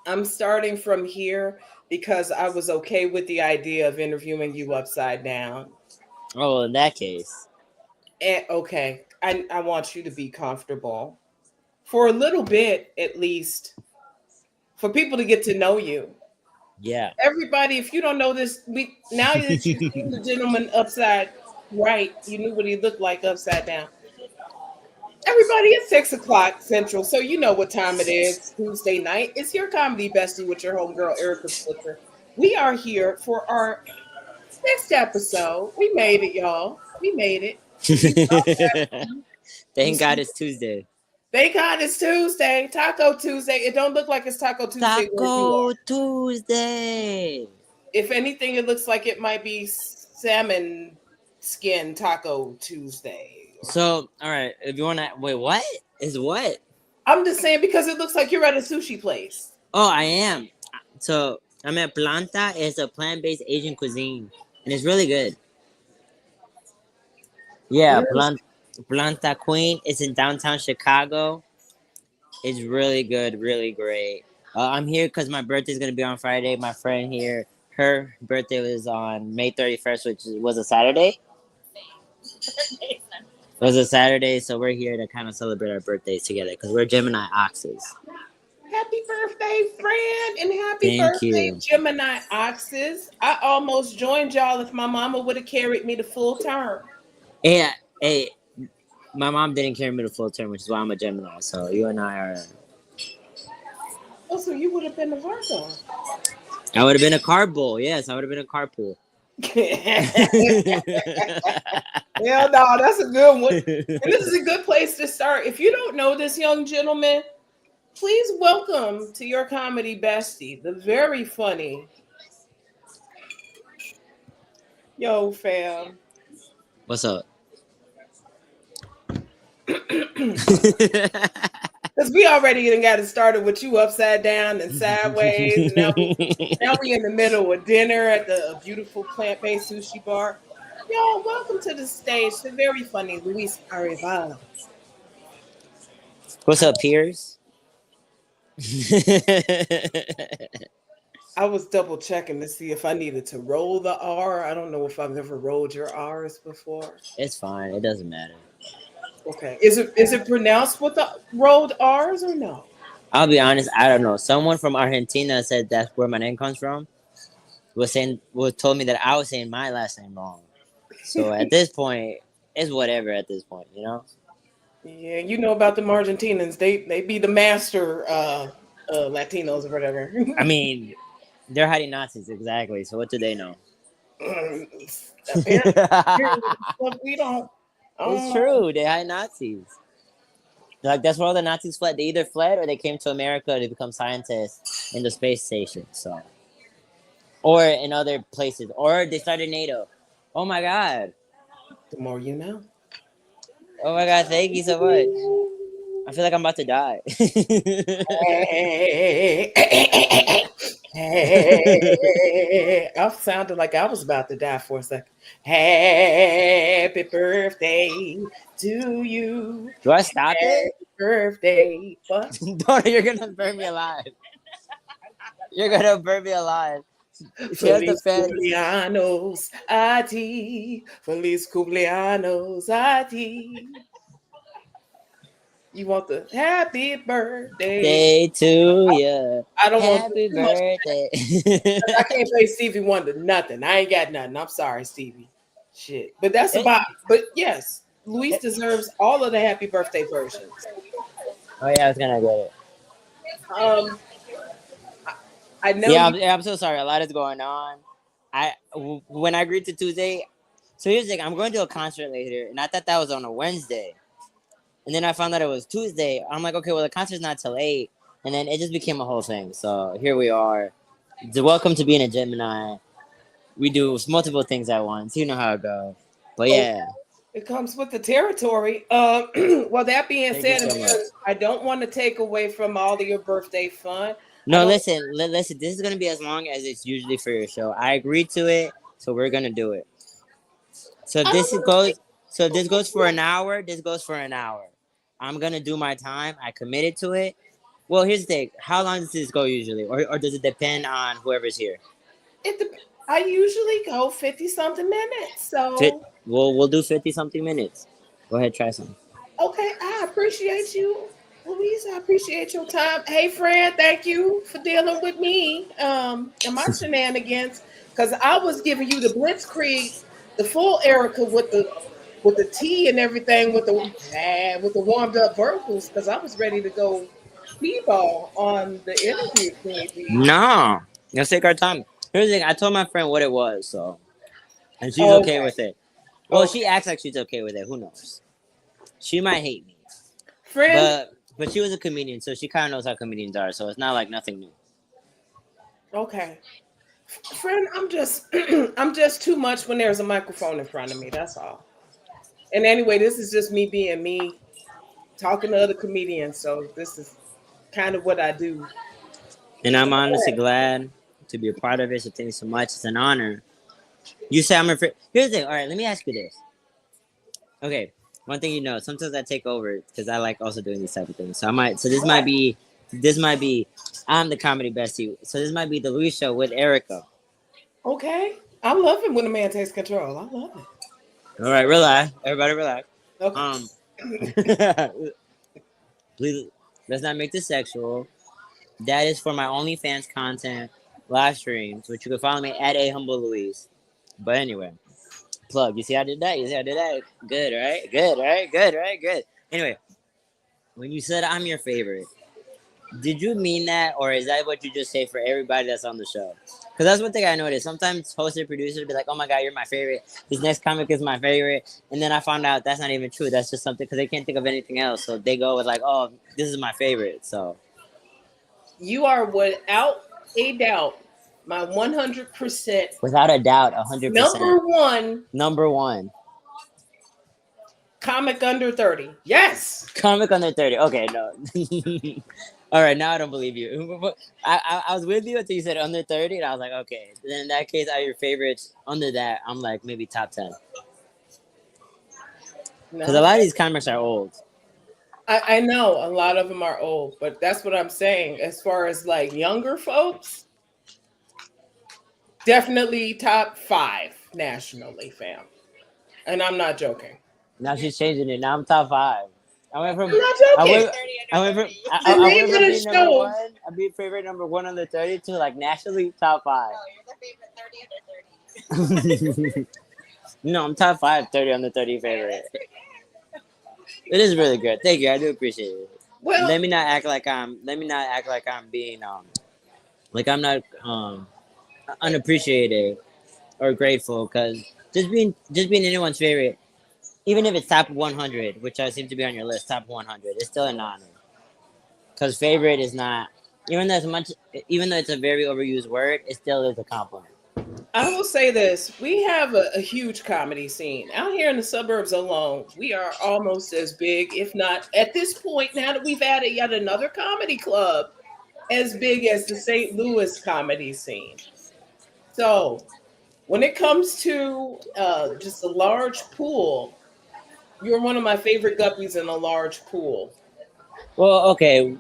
I'm starting from here because I was okay with the idea of interviewing you upside down. Oh, well, in that case, And okay, I want you to be comfortable for a little bit at least, for people to get to know you. yeah. Everybody, if you don't know this, we now that you've seen the gentleman upside right, you knew what he looked like upside down. Everybody, it's 6 o'clock Central, so you know what time it is. Tuesday night. It's your comedy bestie with your homegirl Erica Switzer. We are here for our next episode. We made it, y'all. We made it. We felt that. We Thank God see. it's Tuesday. Thank God it's Tuesday, Taco Tuesday. It don't look like it's Taco Tuesday where you Taco are. Tuesday. If anything, it looks like it might be salmon skin Taco Tuesday. So, all right, if you want to wait, what is what? I'm just saying because it looks like you're at a sushi place. Oh, I am. So, I'm at Planta. It's a plant-based Asian cuisine, and it's really good. Yeah, Where is Planta Queen. It's in downtown Chicago. It's really good, really great. I'm here because my birthday is gonna be on Friday. My friend here, her birthday was on May 31st, which was a Saturday. It was a Saturday, so we're here to kind of celebrate our birthdays together because we're Gemini Oxes. happy birthday, friend, and happy Thank birthday, you. Gemini Oxes. I almost joined y'all if my mama would have carried me the full term. Yeah, hey, my mom didn't carry me the full term, which is why I'm a Gemini. So you and I are. Oh, so you would have been a Virgo. I would have been a carpool. Yes, I would have been a carpool. Hell no, that's a good one. And this is a good place to start. If you don't know this young gentleman, please welcome to your comedy bestie, the very funny. Yo, fam. What's up? Because we already done got it started with you upside down and sideways. And now we in the middle of dinner at the beautiful plant-based sushi bar. Y'all, welcome to the stage, the very funny Luis Arevalo. What's up, peers? I was double checking to see if I needed to roll the R. I don't know if I've ever rolled your R's before. It's fine. It doesn't matter. Okay. Is it pronounced with the rolled R's or no? I'll be honest. I don't know. Someone from Argentina said that's where my name comes from. Was told me that I was saying my last name wrong. So at this point, it's whatever. At this point, you know. Yeah, you know about the Argentinians. They be the master Latinos or whatever. I mean, they're hiding Nazis exactly. So what do they know? Apparently, It's we don't. I don't know. true. They hide Nazis. Like that's where all the Nazis fled. They either fled or they came to America to become scientists in the space station. So, or in other places, or they started NATO. Oh my god. The more you know. Oh my god. Thank you so much. I feel like I'm about to die. Hey, hey, I sounded like I was about to die for a second. Happy birthday to you. Do I stop it? Happy birthday. What? Don't, you're gonna burn me alive. You're gonna burn me alive. Tell the Feliz fans. cumpleaños a ti. Feliz cumpleaños a ti. You want the happy birthday? Day to you. I don't want Happy too much. birthday. I can't play Stevie Wonder nothing. I ain't got nothing. I'm sorry, Stevie. Shit. But that's Eh, about. But yes, Luis deserves all of the happy birthday versions. oh yeah, I was gonna get it. Um, I know Yeah, you. I'm so sorry. A lot is going on. When I agreed to Tuesday, so here's the thing. I'm going to a concert later, and I thought that was on a Wednesday, and then I found out it was Tuesday. I'm like, okay, well the concert's not till 8, and then it just became a whole thing. So here we are. Welcome to being a Gemini. We do multiple things at once. You know how it goes. But Oh, yeah, it comes with the territory. Well, that being thank you said, so much. I don't want to take away from all of your birthday fun. I No, don't. listen. This is gonna be as long as it's usually for your show. I agreed to it, so we're gonna do it. So if I don't this want to take. goes, so if this goes for an hour, this goes for an hour. I'm gonna do my time. I committed to it. Well, here's the thing. How long does this go usually, or does it depend on whoever's here? I usually go 50 something minutes. So We'll do 50 something minutes. Go ahead, try some. okay, I appreciate you, Louise. I appreciate your time. Hey, friend, thank you for dealing with me and my shenanigans. Because I was giving you the blitzkrieg, the full Erica with the tea and everything, with the warmed up vocals. Because I was ready to go b-ball on the interview, Queen Bee. No, let's take our time. Here's the thing. I told my friend what it was, so and she's okay Okay, with it. Well, she okay, acts like she's okay with it. Who knows? She might hate me, friend. but she was a comedian, so she kind of knows how comedians are. So it's not like nothing new. Okay, friend. I'm just I'm just too much when there's a microphone in front of me. That's all. And anyway, this is just me being me, talking to other comedians. So this is kind of what I do. And So I'm go honestly ahead. glad to be a part of it. So thank you so much. It's an honor. You say I'm a friend. Here's the thing. All right, let me ask you this. Okay, one thing you know, sometimes I take over because I like also doing these type of things. So I might. So this might be. I'm the comedy bestie. So this might be the Louis show with Erica. Okay. I love it when a man takes control. I love it. All right, relax. Everybody, relax. Okay. Um, please let's not make this sexual. That is for my OnlyFans content live streams, which you can follow me at a humble Louise. But anyway, plug. You see how I did that? You see how I did that? Good, right? Good, right? Good, right? Good. Anyway, when you said I'm your favorite, did you mean that, or is that what you just say for everybody that's on the show? Because that's one thing I noticed. Sometimes hosts and producers be like, "Oh my god, you're my favorite. This next comic is my favorite," and then I found out that's not even true. That's just something because they can't think of anything else, so they go with like, "Oh, this is my favorite." So You are without a doubt my 100% without a doubt, 100%, number one number one. comic under 30. Yes. Comic under 30. Okay, no. All right, now I don't believe you. I was with you until you said under 30, and I was like, okay. Then in that case, are your favorites under that? I'm like, maybe top 10. Because a No. lot of these comics are old. I know a lot of them are old, but that's what I'm saying. As far as like younger folks, definitely top 5 nationally, fam. And I'm not joking. Now she's changing it. Now I'm top 5. I went I'm from, not I joking. went, I went from, The I name went of from the being number show. one, I be favorite number one under 30 to like nationally top 5. No, I'm top 5, 30 under 30 favorite. It is really good. Thank you. I do appreciate it. Well, Let me not act like I'm being like I'm not unappreciated or grateful because just being anyone's favorite, even if it's top 100, which I seem to be on your list, top 100, it's still an honor. Because favorite is not even though as much even though it's a very overused word, it still is a compliment. I will say this. We have a huge comedy scene. Out here in the suburbs alone, we are almost as big, if not at this point, now that we've added yet another comedy club, as big as the St. Louis comedy scene. So when it comes to just a large pool, you're one of my favorite guppies in a large pool. Well, okay,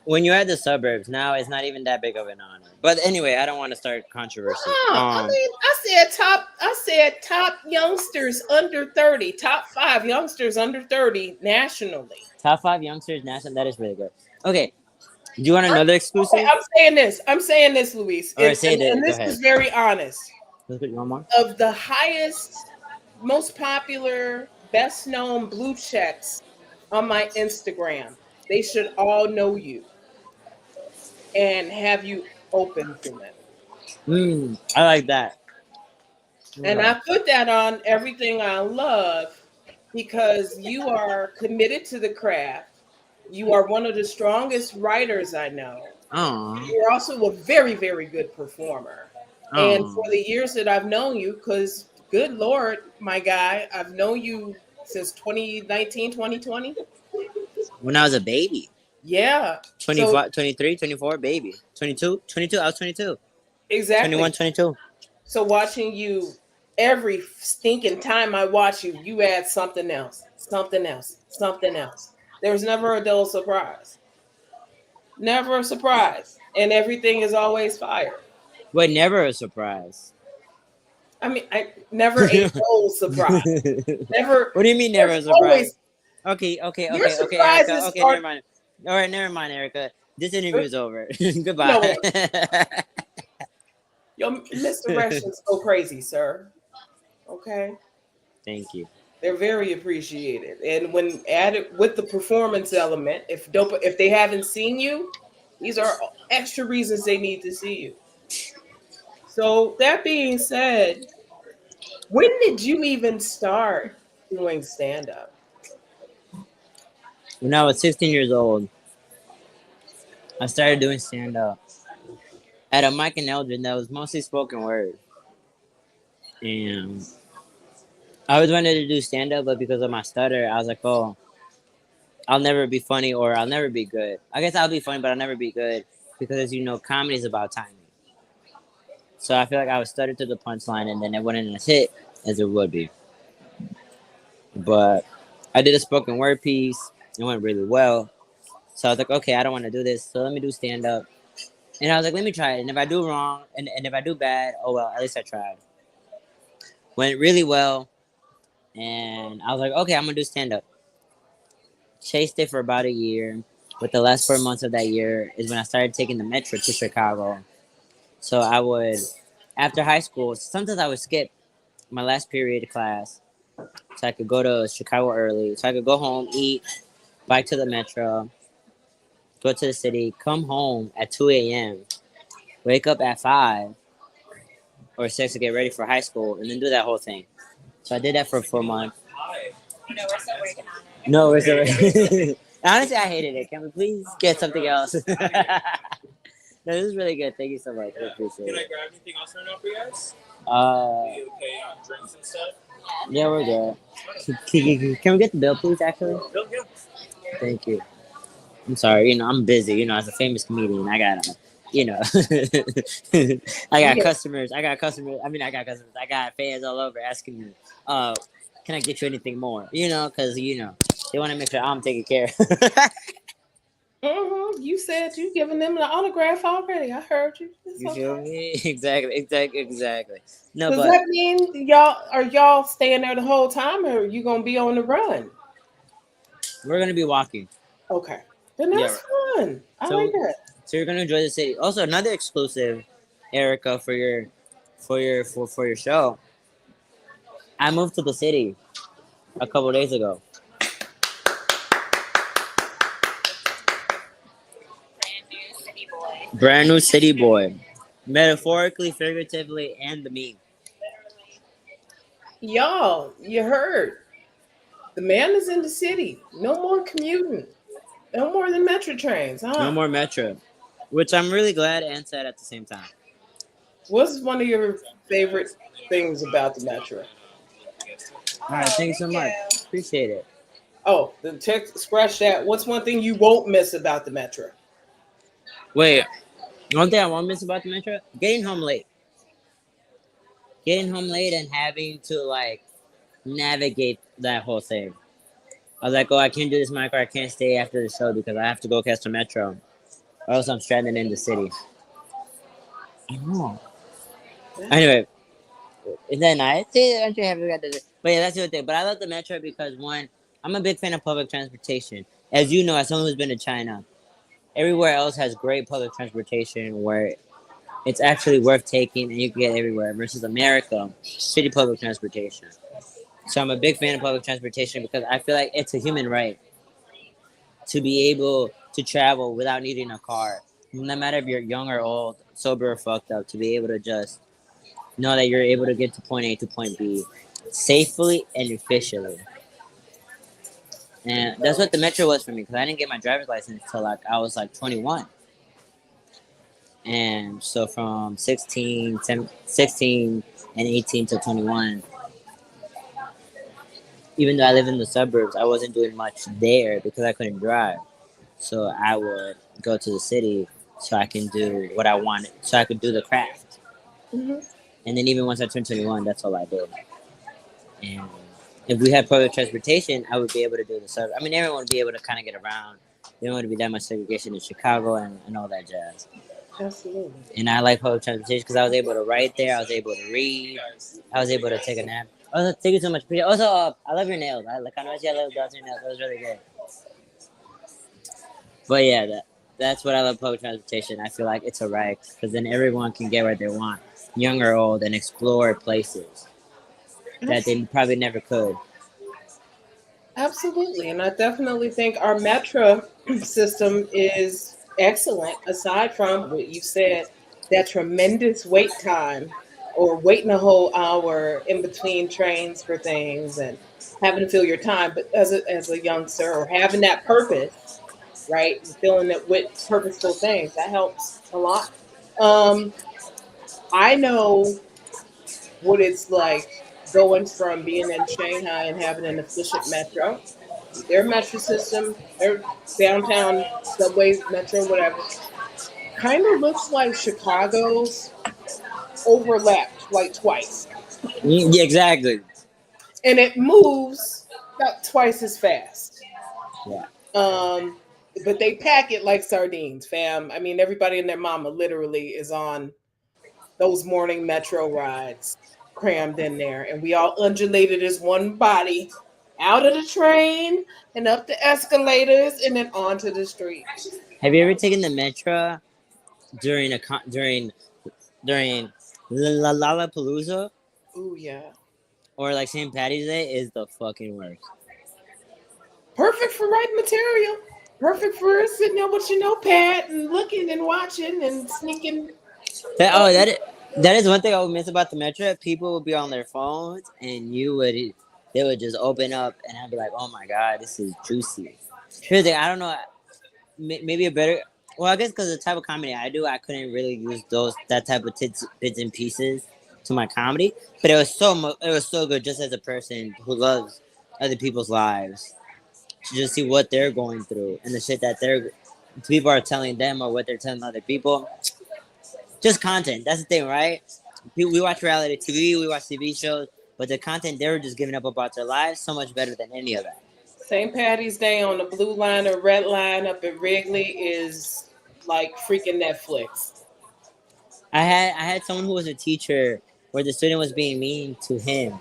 when you're at the suburbs now, it's not even that big of an honor. But anyway, I don't want to start controversy. I mean, I said top youngsters under 30, top 5 youngsters under 30 nationally. Top 5 youngsters national. That is really good. Okay, do you want another Okay, exclusive? I'm saying this. I'm saying this, Luis. All right, say And it. Go this ahead. is very honest. Let's put you one more. Of the highest, most popular, best known blue checks on my Instagram, they should all know you and have you open for them. I like that. And Okay. I put that on everything I love because you are committed to the craft. You are one of the strongest writers I know. Oh, You're also a very, very good performer. And for oh. the years that I've known you, because good Lord, my guy, I've known you since 2019, 2020. When I was a baby. Yeah. So 25, 23, 24, baby. 22, 22. I was 22. 21, exactly. 22. So watching you every stinking time I watch you, you add something else, something else, something else. There's never a dull surprise. Never a surprise. And everything is always fire. But never a surprise. I mean, I never a whole surprise. Never. What do you mean never There's a surprise? always your Okay, Erica. surprises Okay, are. never mind. All right, never mind, Erica. This interview is over. No, Goodbye. your misdirections go crazy, sir. Okay, Thank you. they're very appreciated, and when added with the performance element, if they haven't seen you, these are extra reasons they need to see you. So that being said, when did you even start doing stand up? When I was 16 years old, I started doing stand up at a Mike and Eldred that was mostly spoken word. And I always wanted to do stand up, but because of my stutter, I was like, oh, I'll never be funny or I'll never be good. I guess I'll be funny, but I'll never be good because, as you know, comedy is about timing. So I feel like I was stutter to the punchline and then it wouldn't as hit as it would be. But I did a spoken word piece. It went really well. So I was like, okay, I don't want to do this. So let me do stand up. And I was like, let me try it. And if I do wrong and if I do bad, oh well, at least I tried. Went really well. And I was like, okay, I'm going to do stand up. Chased it for about a year. But the last 4 months of that year is when I started taking the metro to Chicago. So I would, after high school, sometimes I would skip my last period of class so I could go to Chicago early. So I could go home, eat, bike to the metro, go to the city, come home at 2 a.m., wake up at 5 or 6 to get ready for high school, and then do that whole thing. So I did that for 4 months. No, we're still working on it. No, we're still. Honestly, I hated it. Can we please get something else? No, this is really good. Thank you so much. I appreciate Can I it. grab anything else right now for you guys? Uh, You okay on drinks and stuff? yeah, we're good. Can we get the bill, please? Actually, Bill, yeah. thank you. I'm sorry. I'm busy. As a famous comedian, I got I got Yeah. customers. I got customers. I mean, I got customers. I got fans all over asking me, can I get you anything more? Because they want to make sure I'm taken care of. You said you giving them the autograph already. I heard you. It's You feel okay. me? Exactly. No, Does but that mean y'all staying there the whole time, or you gonna be on the run? we're gonna be walking. Okay, then Yeah. that's fun. I like So, that. so you're gonna enjoy the city. Also, another exclusive, Erica, for your show. I moved to the city a couple days ago. Brand new city boy. Brand new city boy, metaphorically, figuratively, and the meme. Y'all, you heard. The man is in the city. No more commuting. No more than metro trains, No huh? more metro, which I'm really glad and sad at the same time. What's one of your favorite things about the metro? All right, thank you so much. Appreciate it. Oh, the text scratch that. What's one thing you won't miss about the metro? Wait, one thing I won't miss about the metro: getting home late. Getting home late and having to navigate that whole thing. I was like, oh, I can't do this, Michael. I can't stay after the show because I have to go catch the metro, or else I'm stranded in the city. I know. Anyway, and then I see aren't you happy about this? But yeah, that's the other thing. But I love the metro because one, I'm a big fan of public transportation. As you know, as someone who's been to China, everywhere else has great public transportation where it's actually worth taking and you can get everywhere. Versus America, shitty public transportation. So I'm a big fan of public transportation because I feel like it's a human right to be able to travel without needing a car. No matter if you're young or old, sober or fucked up, to be able to just know that you're able to get to point A to point B safely and efficiently. And that's what the metro was for me because I didn't get my driver's license until I was 21. And so from 16 and 18 to 21, even though I live in the suburbs, I wasn't doing much there because I couldn't drive. So I would go to the city so I can do what I wanted, so I could do the craft. Mm-hmm. And then even once I turned 21, that's all I did. And if we had public transportation, I would be able to do the suburb. I mean, everyone would be able to kind of get around. there wouldn't be that much segregation in Chicago and all that jazz. Absolutely. And I like public transportation because I was able to write there. I was able to read. I was able to take a nap. Also, thank you so much. Also, I love your nails. I noticed you had little dots in your nails. That was really good. But yeah, that's what I love public transportation. I feel like it's a right because then everyone can get where they want, young or old, and explore places that they probably never could. Absolutely. And I definitely think our metro system is excellent, aside from what you said, that tremendous wait time or waiting a whole hour in between trains for things and having to fill your time. But as a youngster or having that purpose, right? Filling it with purposeful things, that helps a lot. Um, I know what it's like going from being in Shanghai and having an efficient metro. Their metro system, their downtown subway, metro, whatever, kind of looks like Chicago's overlapped like twice. Yeah, exactly. And it moves about twice as fast. Yeah. Um, but they pack it like sardines, fam. I mean, everybody and their mama literally is on those morning metro rides crammed in there. And we all undulated as one body out of the train and up the escalators and then onto the street. Have you ever taken the metro during during Lollapalooza Ooh, yeah. or like St. Patty's Day? Is the fucking worst. Perfect for writing material. Perfect for sitting there with your notepad and looking and watching and sneaking. That is one thing I would miss about the metro. People would be on their phones, and they would just open up, and I'd be like, "Oh my god, this is juicy." Here's the thing, I don't know, maybe a better. Well, I guess because the type of comedy I do, I couldn't really use that type of bits and pieces to my comedy. But it was so good, just as a person who loves other people's lives, to just see what they're going through and the shit that people are telling them or what they're telling other people. Just content. That's the thing, right? We watch reality TV, we watch TV shows, but the content they were just giving up about their lives so much better than any of that. St. Patty's Day on the blue line or red line up at Wrigley is like freaking Netflix. I had someone who was a teacher where the student was being mean to him,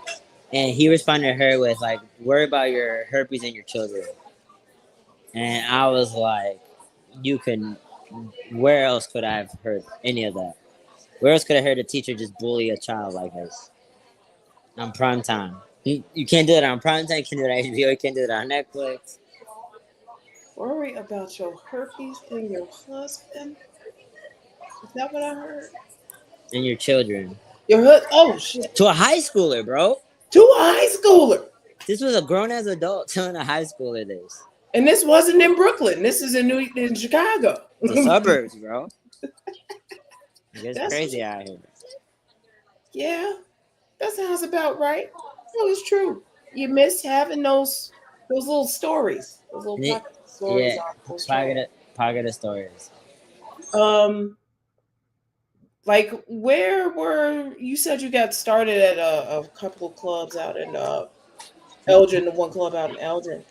and he responded to her with like, "Worry about your herpes and your children." And I was like, "You can. Where else could I have heard any of that? Where else could I heard a teacher just bully a child like this on prime time? You can't do that on prime time. You can't do that on HBO. You can't do that on Netflix. Worry about your herpes and your husband. Is that what I heard? And your children Oh shit. to a high schooler, bro. To a high schooler. This was a grown ass adult telling a high schooler this. And this wasn't in Brooklyn. This is in Chicago. The suburbs, bro. It's That's crazy out here. Yeah, that sounds about right. No, it's true. You miss having those little stories, those little Yeah, pocket stories. yeah. On those trains. Pocket of stories. Like where were you said you got started at a couple of clubs out in Elgin, the one club out in Elgin.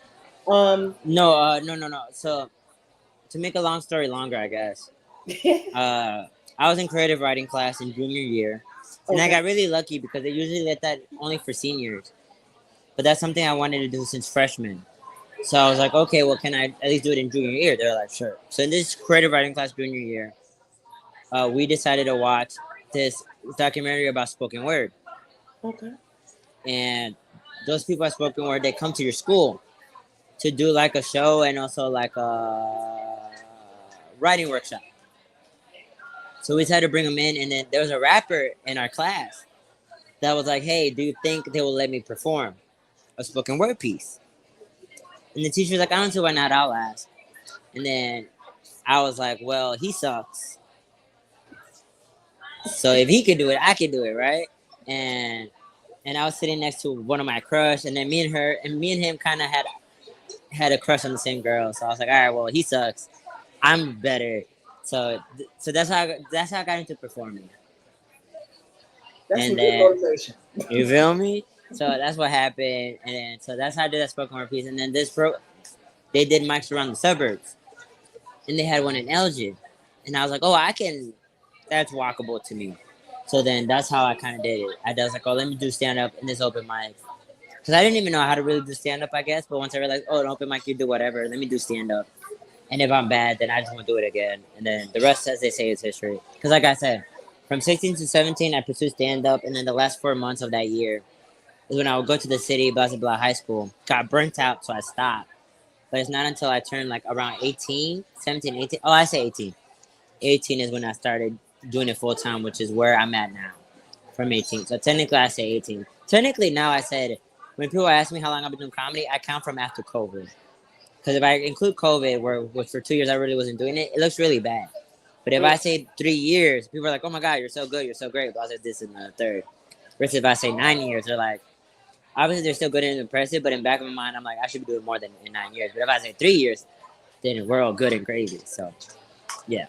No. So to make a long story longer, I guess. I was in creative writing class in junior year, and I Okay. got really lucky because they usually let that only for seniors. But that's something I wanted to do since freshman. So I was like, okay, well, can I at least do it in junior year? They're like, sure. So in this creative writing class junior year, we decided to watch this documentary about spoken word. Okay. And those people at spoken word, they come to your school to do like a show and also like a writing workshop. So we decided to bring them in, and then there was a rapper in our class that was like, hey, do you think they will let me perform a spoken word piece? And the teacher was like, I don't see why not, I'll ask. And then I was like, well, he sucks. So if he could do it, I can do it, right? And I was sitting next to one of my crush, and then me and him kind of had a crush on the same girl. So I was like, all right, well, he sucks. I'm better. So that's how I got into performing. That's And some then good motivation. you feel me? So that's what happened, and then so that's how I did that spoken word piece. And then they did mics around the suburbs. and they had one in Elgin, and I was like, oh, that's walkable to me. So then that's how I kind of did it. I was like, oh, let me do stand up in this open mic. Because I didn't even know how to really do stand up, I guess. But once I realized, oh, an open mic, you do whatever. Let me do stand up. And if I'm bad, then I just won't do it again. And then the rest, as they say, is history. Because like I said, from 16 to 17, I pursued stand up. And then the last 4 months of that year is when I would go to the city, blah, blah, blah, high school. Got burnt out, so I stopped. But it's not until I turned like around 18, 17, 18. Oh, I say 18. 18 is when I started doing it full time, which is where I'm at now from 18. So technically, I say 18. Technically, now I said, when people ask me how long I've been doing comedy, I count from after COVID. Because if I include COVID, which for 2 years I really wasn't doing it, it looks really bad. But if I say 3 years, people are like, oh my God, you're so good, you're so great. But I said this in the third. Versus if I say 9 years, they're like, obviously they're still good and impressive, but in the back of my mind, I'm like, I should be doing more than in 9 years. But if I say 3 years, then we're all good and crazy. So, yeah.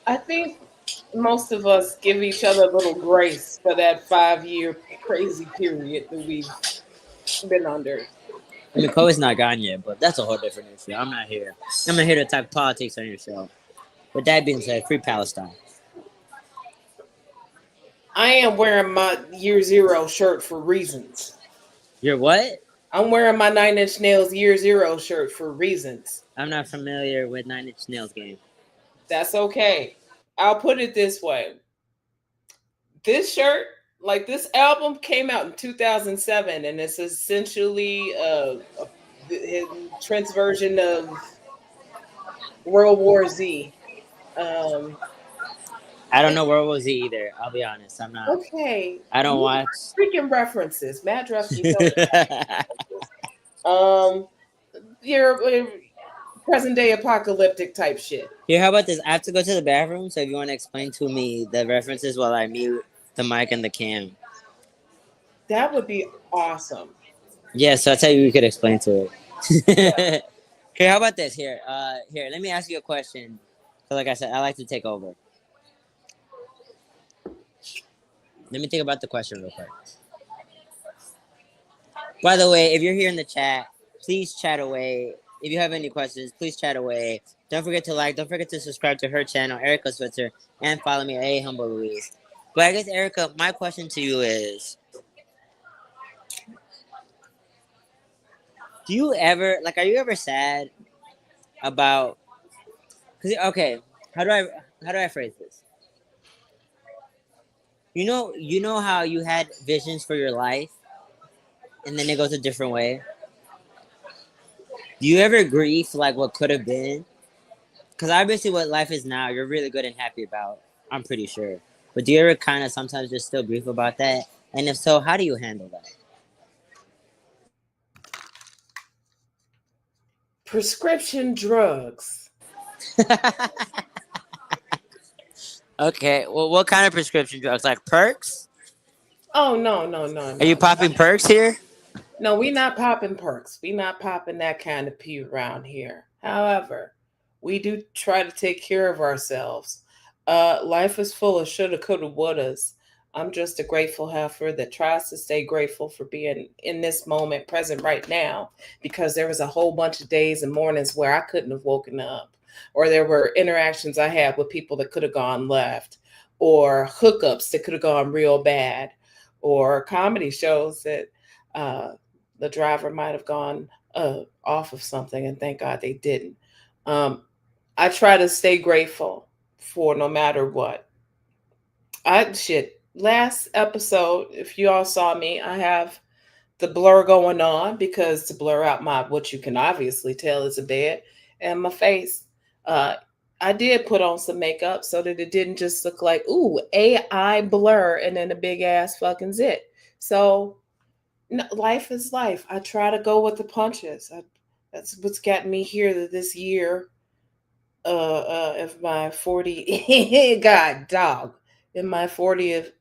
I think most of us give each other a little grace for that 5 year crazy period that we've been under. I mean, COVID's not gone yet, but that's a whole different issue. I'm not here to talk politics on your show. With that being said, free Palestine. I am wearing my Year Zero shirt for reasons. You're what? I'm wearing my 9 Inch Nails Year Zero shirt for reasons. I'm not familiar with 9 Inch Nails game. That's okay. I'll put it this way. This shirt, like this album came out in 2007, and it's essentially Trent's version of World War Z. I don't know World War Z either. I'll be honest. I'm not. Okay. I don't watch. Freaking references. Matt Drusky. Your present day apocalyptic type shit. Here, how about this? I have to go to the bathroom, so if you want to explain to me the references while I mute the mic and the cam. That would be awesome. Yeah, so I'll tell you, we could explain to it. Here, how about this? Here, let me ask you a question. So, like I said, I like to take over. Let me think about the question real quick. By the way, if you're here in the chat, please chat away. If you have any questions, please chat away. Don't forget to like. Don't forget to subscribe to her channel, Erica Switzer, and follow me at Humble Louise. But I guess, Erica, my question to you is, are you ever sad about? Okay, how do I phrase this? You know how you had visions for your life, and then it goes a different way. Do you ever grieve like what could have been? Because obviously, what life is now, you're really good and happy about. I'm pretty sure. But do you ever kind of sometimes just still grieve about that? And if so, how do you handle that? Prescription drugs. Okay. Well, what kind of prescription drugs? Like perks? Oh no. Are you popping perks here? No, we not popping perks. We not popping that kind of pee around here. However, we do try to take care of ourselves. Life is full of shoulda, coulda, wouldas. I'm just a grateful heifer that tries to stay grateful for being in this moment, present right now, because there was a whole bunch of days and mornings where I couldn't have woken up, or there were interactions I had with people that could have gone left, or hookups that could have gone real bad, or comedy shows that the driver might have gone off of something, and thank God they didn't. I try to stay grateful for no matter what. Last episode, if you all saw me, I have the blur going on because to blur out what you can obviously tell is a bed and my face. I did put on some makeup so that it didn't just look like, ooh, AI blur and then a big ass fucking zit. So no, life is life. I try to go with the punches. That's what's got me here this year. Of my 40, God dog, in my 40th,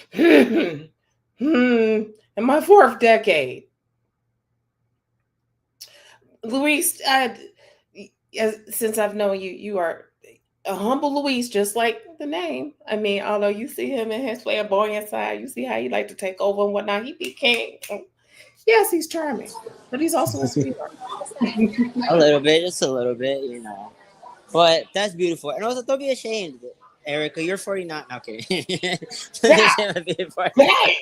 in my fourth decade. Luis, since I've known you, you are a humble Luis, just like the name. I mean, although you see him in his flamboyant side, you see how he like to take over and whatnot. He became, yes, he's charming, but he's also a sweetheart. A little bit, just a little bit, you know. But that's beautiful. And also, don't be ashamed, Erica. You're 49. Okay. Don't be God ashamed of being 49. dang.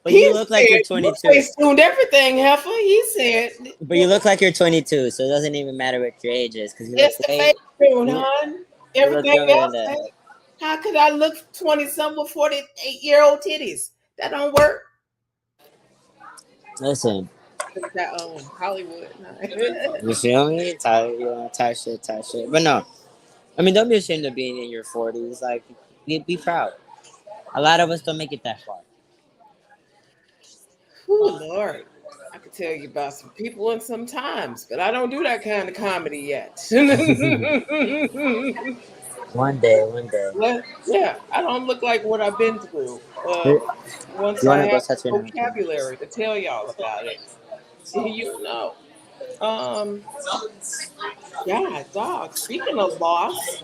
But He you look like you're said, you 22. face tuned everything, Heifer. He said, But you look like you're 22, so it doesn't even matter what your age is because you look it's the way face tune, you, hon. you look Everything younger than else, that. how could I look 20 something with 48-year-old titties? That don't work. Listen, Look at that Hollywood. you feel me? Tight shit, tight shit. But no, I mean, don't be ashamed of being in your 40s. Like, be proud. A lot of us don't make it that far. Oh Lord. I could tell you about some people and some times, but I don't do that kind of comedy yet. One day, one day. Well, yeah, I don't look like what I've been through. You Once I want to go have touch your name? vocabulary to tell y'all about it, you'll know. Um, yeah, dog. Speaking of loss,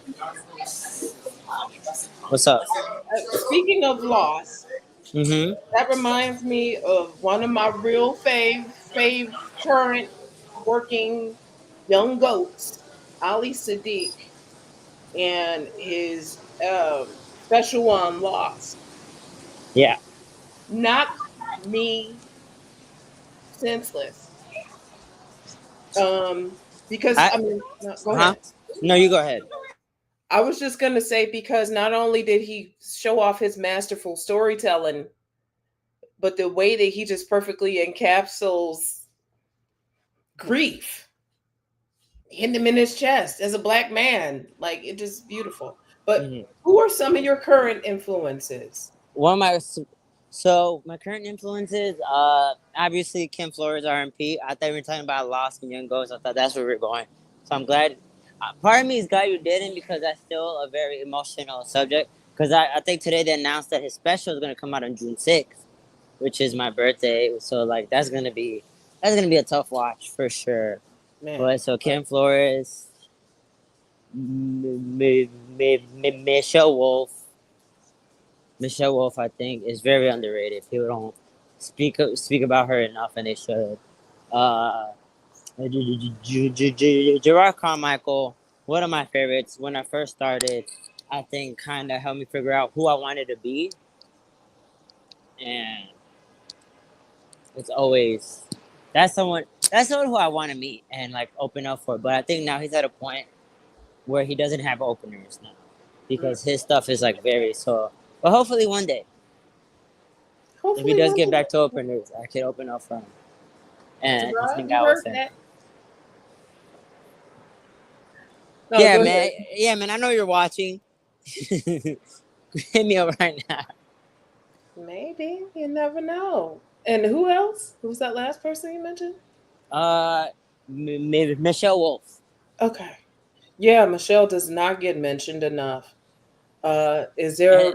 What's up? speaking of loss, Mm-hmm. that reminds me of one of my real fave current working young goats, Ali Sadiq, and his special on loss. Yeah. Knocked me senseless. Because I. I mean, no, go Huh? ahead. No, you go ahead. I was just gonna say because not only did he show off his masterful storytelling, but the way that he just perfectly encapsulates grief, hitting him in his chest as a black man, like it just beautiful. But Mm-hmm. who are some of your current influences? One of my my current influences, obviously Kim Flores R&P. I thought we were talking about Lost and Young Ghosts. I thought that's where we are going. So I'm glad. Part of me is glad you didn't because that's still a very emotional subject. Because I think today they announced that his special is gonna come out on June 6th, which is my birthday. So like that's gonna be a tough watch for sure. Man, But so right. Kim Flores, Michelle Wolf. Michelle Wolf, I think, is very underrated. People don't speak about her enough, and they should. Uh, Gerard Carmichael, one of my favorites. When I first started, I think kind of helped me figure out who I wanted to be, and it's always that's someone who I want to meet and like open up for. But I think now he's at a point where he doesn't have openers now Mm. because his stuff is like very so. But hopefully one day, if he Hopefully does one get day. back to openers, I can open up for him and just Gerard, hang you out with heard him. that? No, Yeah, go man. ahead. Yeah, man. I know you're watching. Hit me up right now. Maybe you never know. And who else? Who was that last person you mentioned? Uh, Michelle Wolf. Okay. Yeah, Michelle does not get mentioned enough. Is And there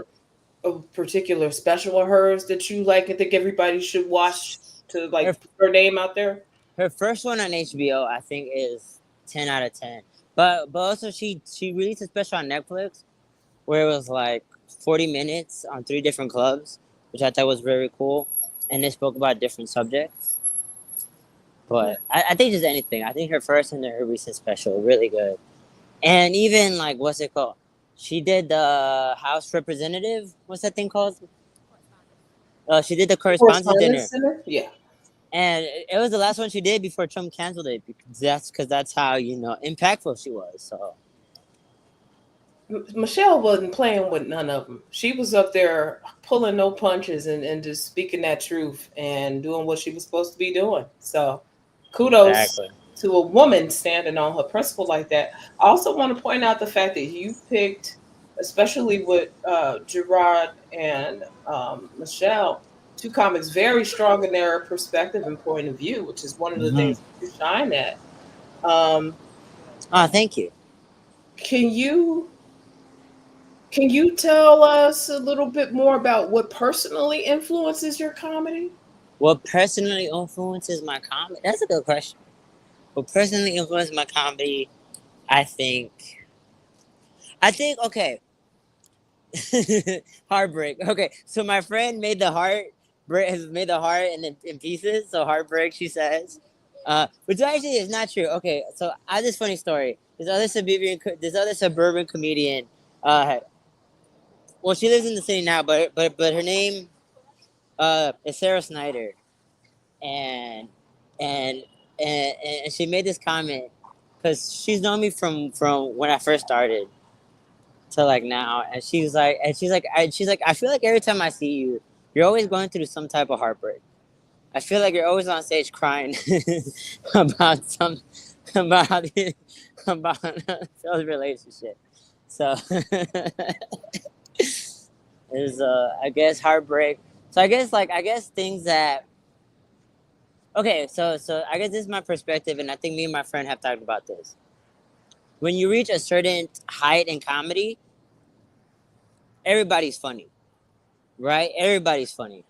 a particular special of hers that you like and think everybody should watch to her like put her name out there? her first one on HBO, I think, is 10 out of 10. But also she released a special on Netflix where it was like 40 minutes on 3 different clubs, which I thought was very cool, and they spoke about different subjects. Yeah. But I think just anything. I think her first and her recent special are really good. And even like what's it called? She did the House Representative. What's that thing called? She did the correspondence dinner, Correspondence Center? Yeah. and it was the last one she did before Trump canceled it because that's how impactful she was. So Michelle wasn't playing with none of them. She was up there pulling no punches and just speaking that truth and doing what she was supposed to be doing. So kudos exactly. to a woman standing on her principle like that. I also want to point out the fact that you picked, especially with Gerard and Michelle, two comics very strong in their perspective and point of view, which is one of the Hmm. things you shine at. Um, Oh, thank you. can you Can you tell us a little bit more about what personally influences your comedy? What personally influences my comedy? That's a good question. What personally influences my comedy? I think. I think okay. Heartbreak. Okay, so my friend made the heart. Has made the heart in pieces. So heartbreak, she says. Which actually is not true. Okay, so I have this funny story. this other suburban comedian. Well, she lives in the city now, but her name is Sarah Snyder, and and and she made this comment because she's known me from when I first started to like now, and she's like, I feel like every time I see you, you're always going through some type of heartbreak. I feel like you're always on stage crying about some about about Phil's relationship. So is I guess heartbreak. So I guess things that okay. So I guess this is my perspective, and I think me and my friend have talked about this. When you reach a certain height in comedy, everybody's funny, right? Everybody's funny.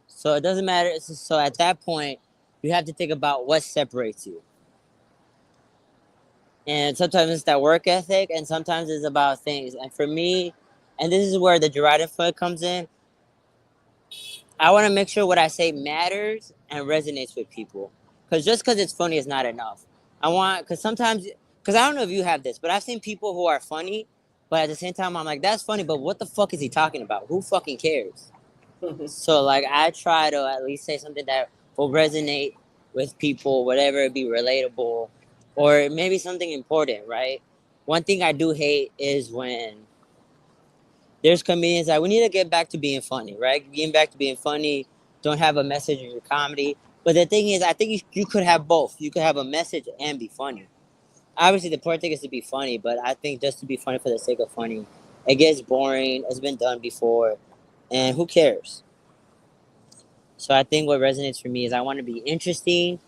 So it doesn't matter. So at that point, you have to think about what separates you. And sometimes it's that work ethic, and sometimes it's about things. And for me, and this is where the Gerard foot comes in, I want to make sure what I say matters and resonates with people. Because just because it's funny is not enough. Because sometimes, because I don't know if you have this, but I've seen people who are funny, but at the same time, I'm like, that's funny, but what the fuck is he talking about? Who fucking cares? So, like, I try to at least say something that will resonate with people, whatever it be relatable, or maybe something important, right? One thing I do hate is when there's comedians that we need to get back to being funny, right? Getting back to being funny, don't have a message in your comedy. But the thing is, I think you could have both. You could have a message and be funny. Obviously, the important thing is to be funny, but I think just to be funny for the sake of funny, it gets boring. It's been done before, and who cares? So I think what resonates for me is I want to be interesting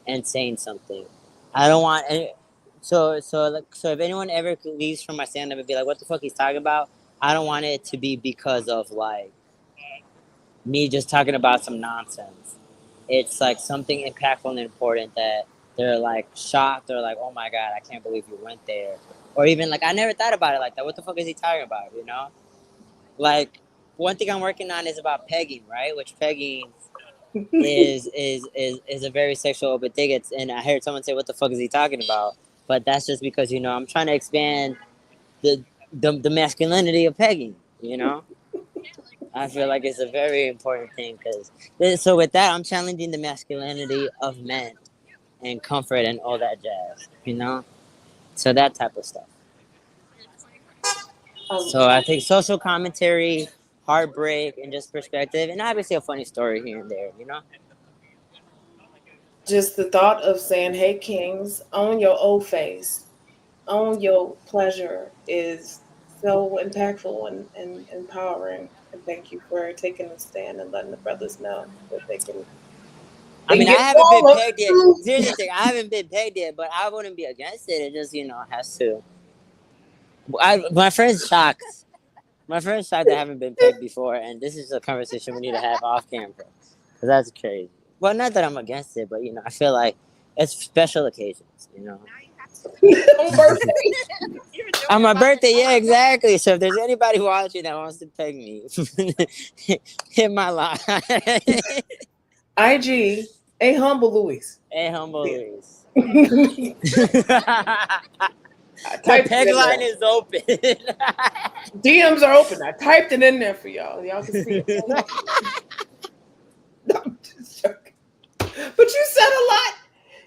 and saying something. I don't want any, so if anyone ever leaves from my stand up and be like, what the fuck he's talking about? I don't want it to be because of like me just talking about some nonsense. It's like something impactful and important that they're like shocked or like, oh my god, I can't believe you went there. Or even like I never thought about it like that. What the fuck is he talking about? You know? Like one thing I'm working on is about pegging, right? Which pegging is a very sexual open thing. And I heard someone say, "What the fuck is he talking about?" But that's just because I'm trying to expand the masculinity of pegging. I feel like it's a very important thing because so with that, I'm challenging the masculinity of men and comfort and all that jazz. So that type of stuff. So I think social commentary, heartbreak, and just perspective, and obviously a funny story here and there. Just the thought of saying, "Hey, kings, own your old face, own your pleasure," is so impactful and empowering. And thank you for taking a stand and letting the brothers know that I they can mean, I get haven't been all of pegged yet. the Here's the thing: I haven't been pegged yet, but I wouldn't be against it. It just, has to. My friend's shocked. My friend's shocked that I haven't been pegged before, and this is a conversation we need to have off camera, because that's crazy. Well, not that I'm against it, but I feel like it's special occasions. on birthday. On my birthday, yeah, exactly. So if there's anybody watching that wants to peg me, hit my line. IG, a humble Louis. Hey, humble Luis. I The typed peg it in line there. is open. DMs are open. I typed it in there for y'all. Y'all can see it. No, I'm just joking. But you said a lot.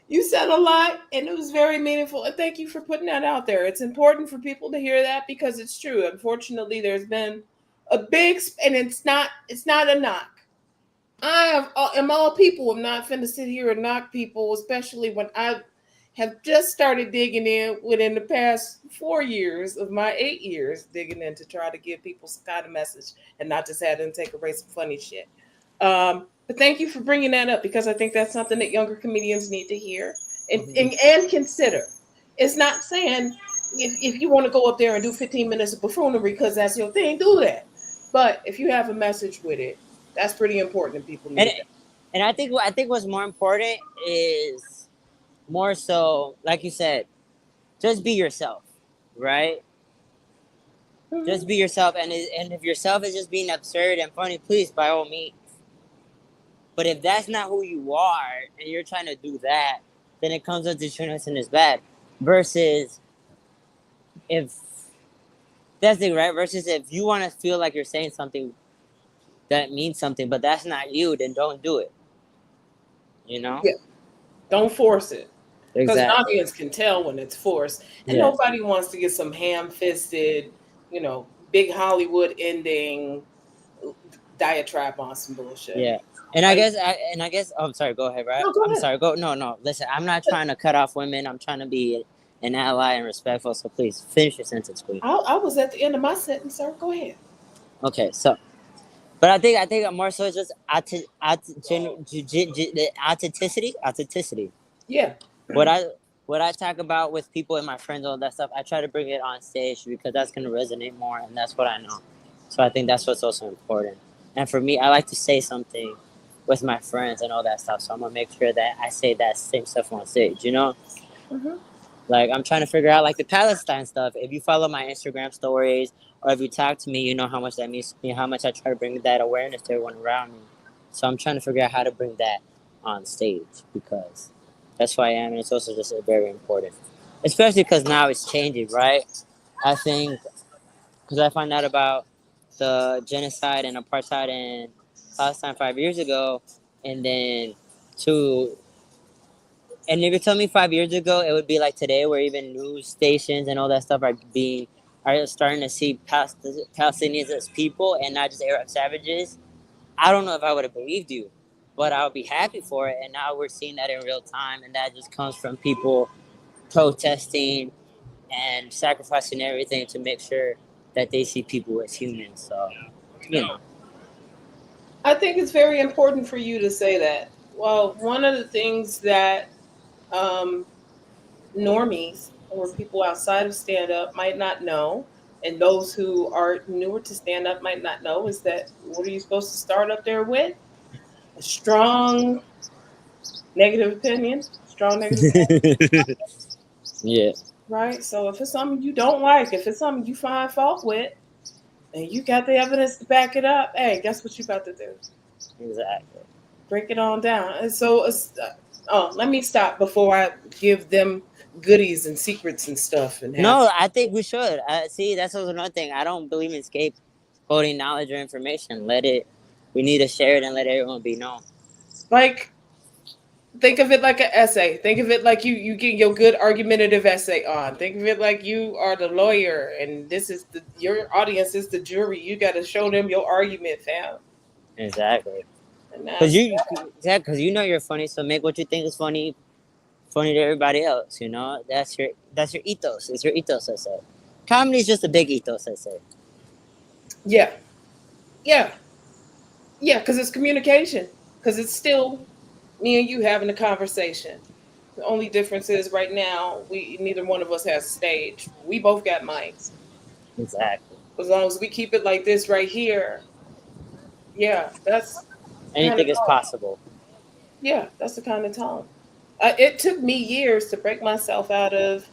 You said a lot, and it was very meaningful. And thank you for putting that out there. It's important for people to hear that because it's true. Unfortunately, there's been a big, and it's not a knock. Am all people. I'm not finna sit here and knock people, especially when I have just started digging in within the past 4 years of my 8 years digging in to try to give people some kind of message and not just have them take away some funny shit. But thank you for bringing that up because I think that's something that younger comedians need to hear and consider. It's not saying if you want to go up there and do 15 minutes of buffoonery because that's your thing, do that. But if you have a message with it, that's pretty important and people and need that. and I think what's more important is more so, like you said, just be yourself, right? Mm-hmm. Just be yourself, and if yourself is just being absurd and funny, please by all means. But if that's not who you are and you're trying to do that, then it comes up to trueness and it's bad. Versus if that's the right versus if you want to feel like you're saying something that means something, but that's not you, then don't do it. You know? Yeah. Don't force it. Because an Exactly. audience can tell when it's forced. And Yeah. nobody wants to get some ham fisted, big Hollywood ending diatribe on some bullshit. Yeah. And I Like, guess oh, I'm sorry, go ahead, right? no, go I'm ahead. sorry, go no. Listen, I'm not trying to cut off women. I'm trying to be an ally and respectful, so please finish your sentence, please. I was at the end of my sentence, sir. Go ahead. Okay, so but I think more so just authenticity. Yeah. What I what I talk about with people and my friends, all that stuff, I try to bring it on stage because that's gonna resonate more, and that's what I know. So I think that's what's also important. And for me, I like to say something with my friends and all that stuff. So I'm gonna make sure that I say that same stuff on stage. You know, Hmm. like I'm trying to figure out like the Palestine stuff. If you follow my Instagram stories or if you talk to me, you know how much that means to me. How much I try to bring that awareness to everyone around me. So I'm trying to figure out how to bring that on stage because that's who I am, and it's also just very important. Especially because now it's changing, right? I think because I found out about the genocide and apartheid in Palestine 5 years ago, and then to and if you told me 5 years ago, it would be like today, where even news stations and all that stuff are starting to see Palestinians as people and not just Arab savages. I don't know if I would have believed you, but I would be happy for it. And now we're seeing that in real time, and that just comes from people protesting and sacrificing everything to make sure that they see people as humans. So, you know, I think it's very important for you to say that. Well, one of the things that um, normies or people outside of stand up might not know, and those who are newer to stand up might not know, is that what are you supposed to start up there with? A strong negative opinion, strong negative opinion, yeah, right? So if it's something you don't like, if it's something you find fault with, and you got the evidence to back it up, hey, guess what you about to do? exactly. Break it on down. And so, let me stop before I give them goodies and secrets and stuff and have No, I think we should. See, that's also another thing. I don't believe in scapegoating knowledge or information. We need to share it and let everyone be known. like think of it like an essay. Think of it like you get your good argumentative essay on. Think of it like you are the lawyer and this is your audience is the jury. You got to show them your argument, fam. Exactly. And Cause that's you, cause you know you're funny, so make what you think is funny to everybody else. You know, that's your ethos. It's your ethos. I say, comedy is just a big ethos. I say. yeah. Yeah. Yeah, cuz it's communication. Cuz it's still me and you having a conversation. The only difference is right now we neither one of us has a stage. We both got mics. Exactly. As long as we keep it like this right here, yeah, that's the kind of Anything is tone. possible. Yeah, that's the kind of tone. It took me years to break myself out of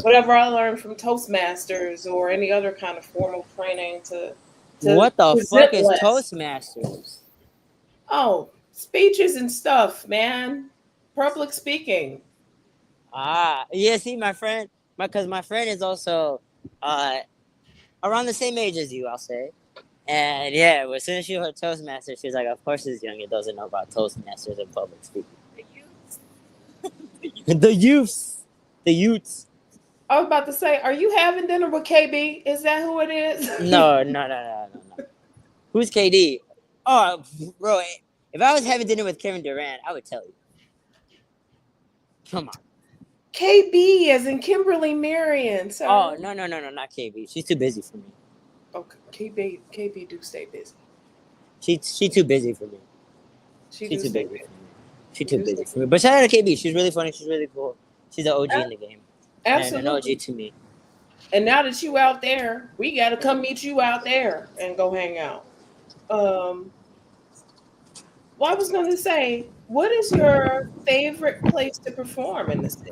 whatever I learned from Toastmasters or any other kind of formal training to What the fuck present is less. Toastmasters? Oh, speeches and stuff, man. Public speaking. Ah, yeah. See, cause my friend is also, uh, around the same age as you. I'll say. And yeah, as soon as she heard Toastmasters, she was like, "Of course, this young kid doesn't know about Toastmasters and public speaking." The youths, the youths. I was about to say, are you having dinner with KB? Is that who it is? No. Who's KD? Oh, bro, if I was having dinner with Kevin Durant, I would tell you. Come on. KB as in Kimberly Marion, Oh, sir. no, not KB. She's too busy for me. Okay, KB do stay busy. She too busy for me. She She do too stay busy busy. for me. She She too do stay busy for busy. me. But shout out to KB. She's really funny. She's really cool. She's an OG in the game. And an OG Absolutely. to me. And now that you out there, we got to come meet you out there and go hang out. Um, well, I was going to say, what is your favorite place to perform in the city?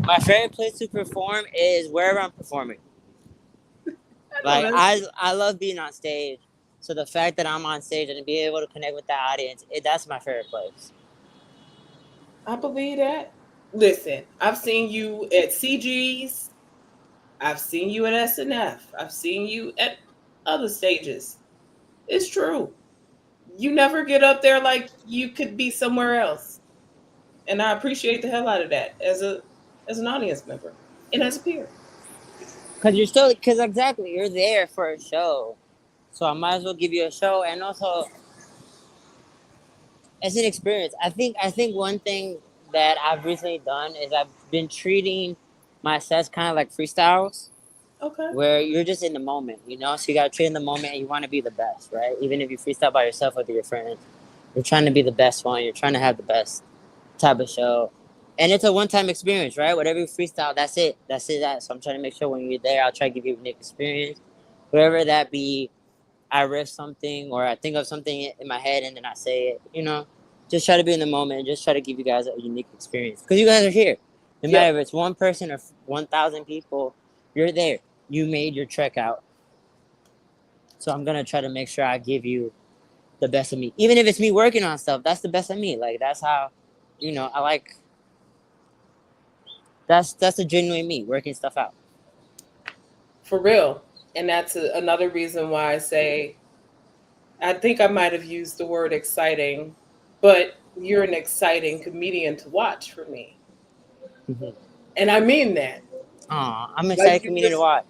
My favorite place to perform is wherever I'm performing. I know Like that's. I love being on stage. So the fact that I'm on stage and being able to connect with the audience, that's my favorite place. I believe that. Listen, I've seen you at CG's. I've seen you at SNF. I've seen you at other stages. It's true. You never get up there like you could be somewhere else. And I appreciate the hell out of that as an audience member and as a peer. Because you're still, because exactly, you're there for a show. So I might as well give you a show. And also, it's an experience. I think one thing that I've recently done is I've been treating my sets kind of like freestyles, Okay. where you're just in the moment, you know? So you got to treat in the moment and you want to be the best, right? Even if you freestyle by yourself with your friends, you're trying to be the best one. You're trying to have the best type of show. And it's a one-time experience, right? Whatever you freestyle, that's it. That's it. So I'm trying to make sure when you're there, I'll try to give you a unique experience. Whatever that be, I riff something or I think of something in my head and then I say it, you know? Just try to be in the moment and just try to give you guys a unique experience. Because you guys are here. No matter if it's one person or 1,000 people, you're there. You made your trek out. So I'm going to try to make sure I give you the best of me. Even if it's me working on stuff, that's the best of me. Like, that's how, you know, I like... That's the genuine me, working stuff out. For real. And that's another reason why I say, I think I might have used the word exciting, but you're an exciting comedian to watch for me. Mm-hmm. And I mean that. I'm excited Like comedian to watch.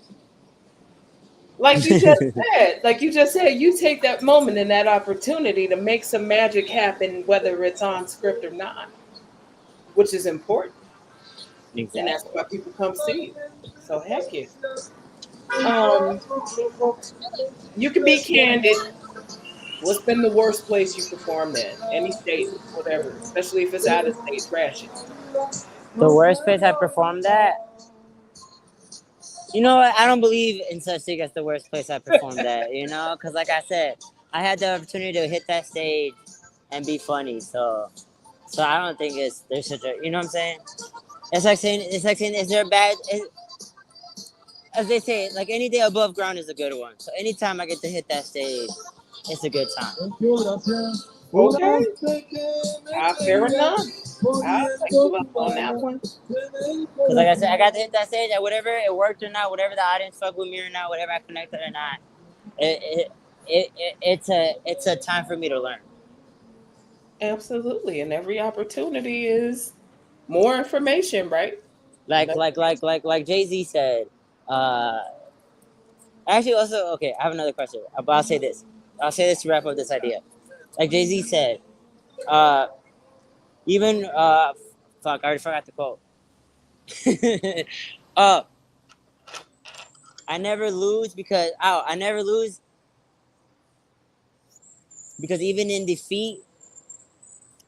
Like you just said, you take that moment and that opportunity to make some magic happen, whether it's on script or not, which is important. Exactly. And that's why people come see you. So heck yeah. Um, you can be candid. What's been the worst place you performed in? Any state, whatever, especially if it's out of state trashy. The worst place I performed at? You know what? I don't believe in such thing as the worst place I performed at, you know? Because like I said, I had the opportunity to hit that stage and be funny. So I don't think there's such a, you know what I'm saying? It's like saying, is there a bad, as they say, like any day above ground is a good one. So anytime I get to hit that stage, it's a good time. Okay. Fair enough. I'll take you up on that one. Because like I said, I got to hit that stage, and whatever it worked or not, whatever the audience fucked with me or not, whatever I connected or not, it's a time for me to learn. Absolutely. And every opportunity is more information, right? Like Jay-Z said. Actually, also, okay, I have another question. But I'll say this. I'll say this to wrap up this idea. Like Jay-Z said, even fuck, I already forgot the quote. uh, I never lose because even in defeat,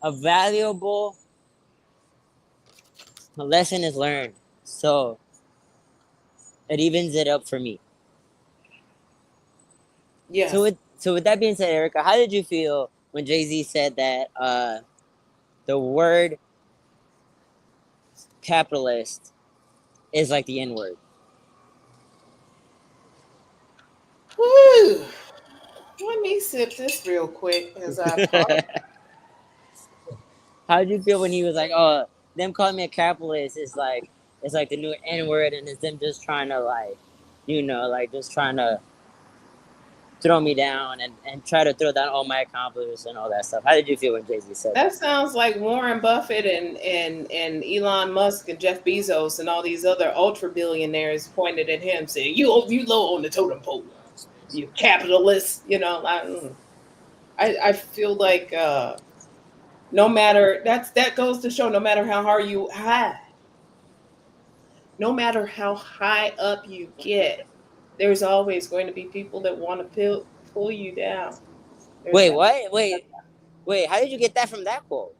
a valuable lesson is learned. So it evens it up for me. Yes. So with that being said, Erica, how did you feel when Jay-Z said that the word capitalist is like the N-word? Woo. Let me sip this real quick as I pause. How did you feel when he was like, "Oh, them calling me a capitalist is like it's like the new N-word, and it's them just trying to like, you know, like just trying to throw me down and try to throw down all my accomplishments and all that stuff." How did you feel when Jay-Z said that? That sounds like Warren Buffett and Elon Musk and Jeff Bezos and all these other ultra billionaires pointed at him saying, you low on the totem pole. You capitalist, you know. I feel like no matter that goes to show no matter how high up you get, there's always going to be people that want to pull you down. Wait, what? Wait, how did you get that from that quote?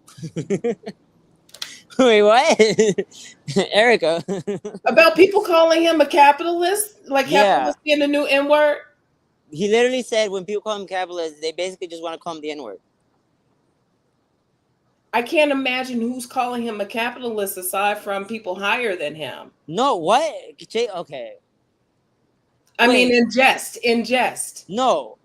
Wait, what? Erica. About people calling him a capitalist, like capitalist being the new N word. He literally said when people call him capitalist, they basically just want to call him the N-word. I can't imagine who's calling him a capitalist aside from people higher than him. No, what? Okay. I mean, in jest. No,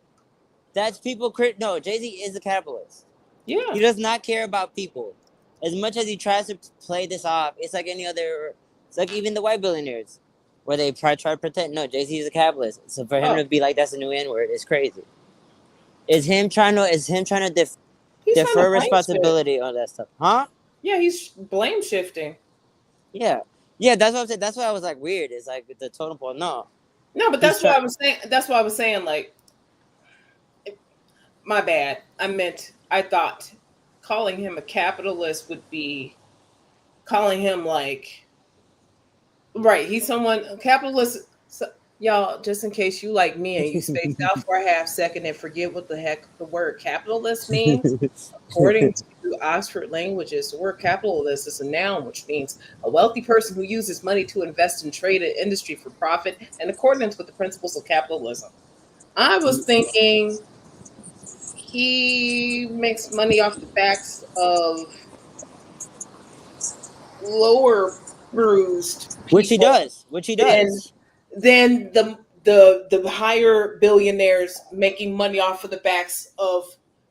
that's people. No, Jay-Z is a capitalist. Yeah. He does not care about people. As much as he tries to play this off, it's like any other. It's like even the white billionaires. where they try to pretend. No, Jay Z is a capitalist. So for him Oh, to be like that's a new N word is crazy. Is him trying to he's trying to defer blame shit. responsibility on that stuff, huh? Yeah, he's blame shifting. Yeah, yeah. That's what I'm saying. That's why I was like weird. It's like the totem pole. No, No, but he's that's why trying. I was saying. That's why I was saying. Like, my bad. I thought calling him a capitalist would be calling him like, right. He's someone a capitalist. So, y'all, just in case you like me and you spaced out for a half second and forget what the heck the word capitalist means. According to Oxford Languages, the word capitalist is a noun which means a wealthy person who uses money to invest in trade and industry for profit in accordance with the principles of capitalism. I was thinking he makes money off the backs of lower bruised Which he people does. Which he than does. the higher billionaires making money off of the backs of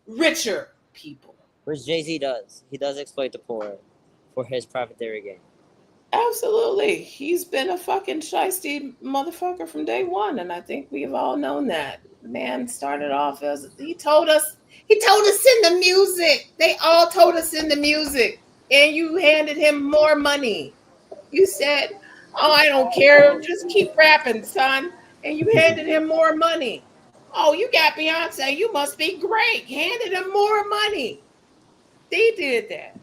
richer people. Which Jay Z does. He does exploit the poor for his profitary gain. Absolutely. He's been a fucking shiesty motherfucker from day one, and I think we've all known that. The man started off as he told us in the music. They all told us in the music. And you handed him more money. You said, "Oh, I don't care. Just keep rapping, son." And you handed him more money. "Oh, you got Beyonce. You must be great." Handed him more money. They did that.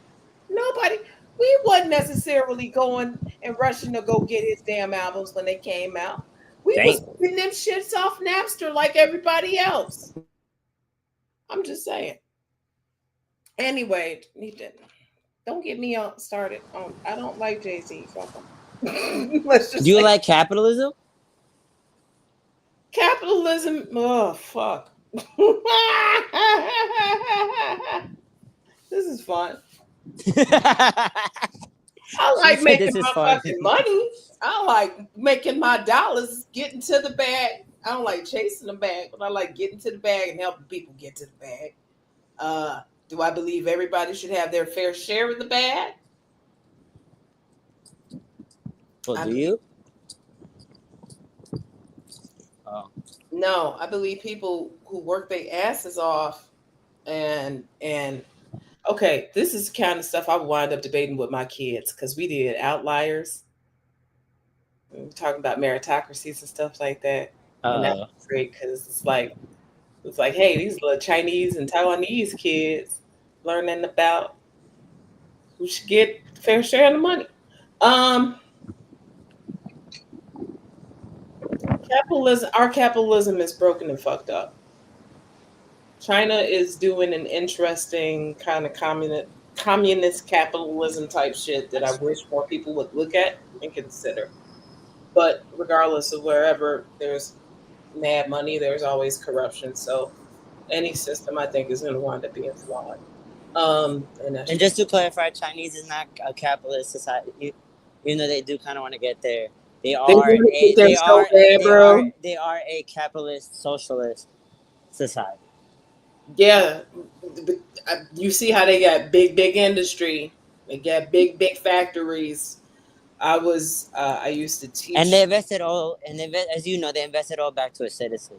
Nobody, we wasn't necessarily going and rushing to go get his damn albums when they came out. We Dang. was getting them shits off Napster like everybody else. I'm just saying. Anyway, don't get me started on. I don't like Jay Z. Fuck him. Let's Do just you say like capitalism? capitalism. Oh fuck. This is fun. I She like said making this is my fun. fucking money. I like making my dollars, getting to the bag. I don't like chasing the bag, but I like getting to the bag and helping people get to the bag. Do I believe everybody should have their fair share of the bag? Well, I do believe you? Oh. no. I believe people who work their asses off and okay, this is the kind of stuff I would wind up debating with my kids because we did outliers. We were talking about meritocracies and stuff like that, and that Uh, was great because it's like, hey, these little Chinese and Taiwanese kids learning about who should get fair share of the money. Um, our capitalism is broken and fucked up. China is doing an interesting kind of communist capitalism type shit that I wish more people would look at and consider. But regardless of wherever there's mad money, there's always corruption. So any system I think is going to wind up being flawed. And that's and just just to clarify, Chinese is not a capitalist society. Even though they do kind of want to get there, they they are want to get a there so bad, bro. they are a capitalist socialist society. Yeah, you see how they got big industry. They got big factories. I used to And they teach. invested all, as you know, they invested all back to a citizen,